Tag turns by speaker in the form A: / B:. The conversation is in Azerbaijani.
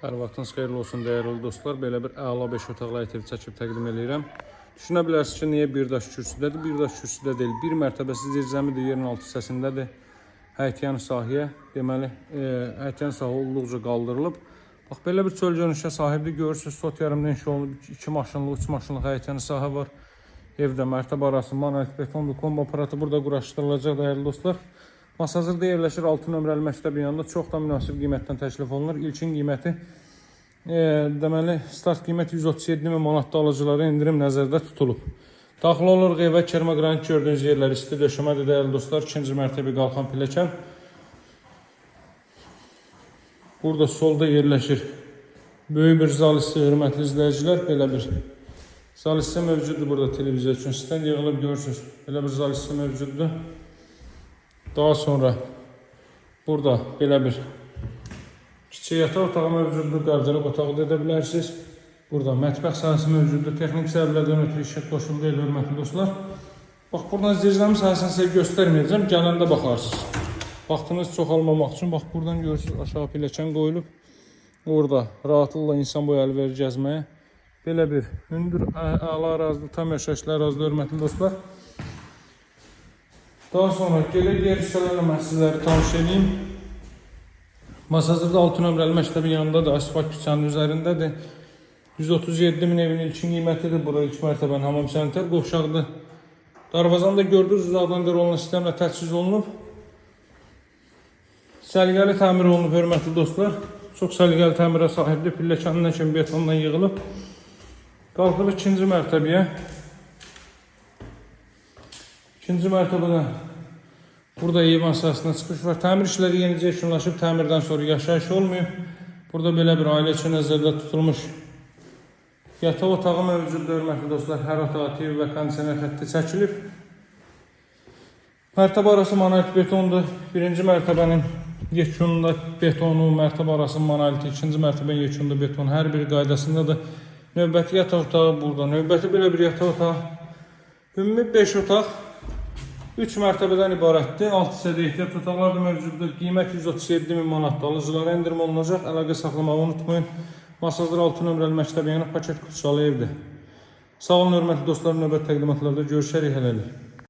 A: Hər vaxtınız xeyirli olsun dəyərli dostlar. Belə bir əla 5 otaqlı ev çəkib təqdim edirəm. Düşünə bilərsiniz ki, niyə bir daş kürsüdədir? Bir daş kürsüdə deyil. Bir mərtəbəsi zirzəmidir, yerin altı hissəsindədir. Həyətyan sahəyə, deməli, həyətyan sahə olduqca qaldırılıb. Bax, belə bir çöl görünüşə sahibdir. Görürsünüz, sot yarımdan inşa olunub. 2 maşınlıq, 3 maşınlıq həyətyan sahə var. Evdə mərtəbə arası monolit betonlu kombo aparatı burada quraşdırılacaq dəyərli dostlar. Masazırda yerləşir 6 nömrəli məktəbin yanında çox da münasib qiymətdən təklif olunur. İlkin qiyməti deməli start qiymət 137.000 manatda alıcılara endirim nəzərdə tutulub. Daxil oluruq evə, kermogranit gördüyünüz yerlər isti döşəmədir dəyərli dostlar. 2-ci mərtəbə qalxan pilləkən. Burada solda yerləşir böyük bir zal hissi, hörmətli izləyicilər. Belə bir zal hissi mövcuddur burada televiziya üçün. Sizdən yığılıb görürsünüz. Belə bir zal hissi mövcuddur. Daha sonra burada belə bir kiçik yataq otağı mövcuddur, qardarob otağı da edə bilərsiniz. Burada mətbəx sahəsi mövcuddur. Texnik səbəblərdən ötürü işıq qoşulu deyil, hörmətli dostlar. Bax, buradan zirzəmi sahəsini sizə göstərməyəcəm, gələndə baxarsınız. Vaxtınız çox almamaq üçün, bax, buradan görürsünüz, aşağı pilləkən qoyulub. Orada rahatlıqla insan boyu əl verir gəzməyə. Belə bir hündür, əla ərazidə, tam yaşayışlı ərazidə, hörmətli dostlar. Daha sonra gələk diğer hissələrlə mən sizləri tanış edeyim. Masazırda 6 nömrəli məktəbin yanındadır, asfalt küçənin üzərindədir. 137.000 evin ilkin qiymətidir. Bura ilk mərtəbənin hamam sanitar qovşağıdır. Darvazanı da gördünüz, uzaqdan rolun sistemlə təchiz olunub. Səliqəli təmir olunub, hörmətli dostlar. Çox səliqəli təmirə sahibdir. Pilləkənindən kimi betondan yığılıb. Qalxırıq 2-ci mərtəbəyə. 2-ci mərtəbədə burada eyvan sahəsinə çıxış var. Təmir işləri yenicə yekunlaşıb, təmirdən sonra yaşayış olmuyor. Burada belə bir ailə üçün nəzərdə tutulmuş yataq otağı mövcuddur, hörmətli dostlar. Hər otağa TV və kondisioner xətti çəkilib. Mərtəbə arası monolit betondur. 1-ci mərtəbənin yekununda betonu, mərtəbə arası monoliti, 2-ci mərtəbənin yekununda beton hər biri qaydasındadır. Növbəti yataq otağı burada. Növbəti belə bir yataq otağı. Ümumi 5 otaq 3 mərtəbədən ibarətdir. 6 hissədə ehtiyat otaqlar da mövcuddur. Qiymət 137.000 manatda alıcılara endirim olunacaq. Əlaqə saxlamağı unutmayın. Masazır 6 nömrəli məktəbə yanı paket kutusalı evdir. Sağ olun, hörmətli dostlar, növbəti təqdimatlarda görüşərik hələlik.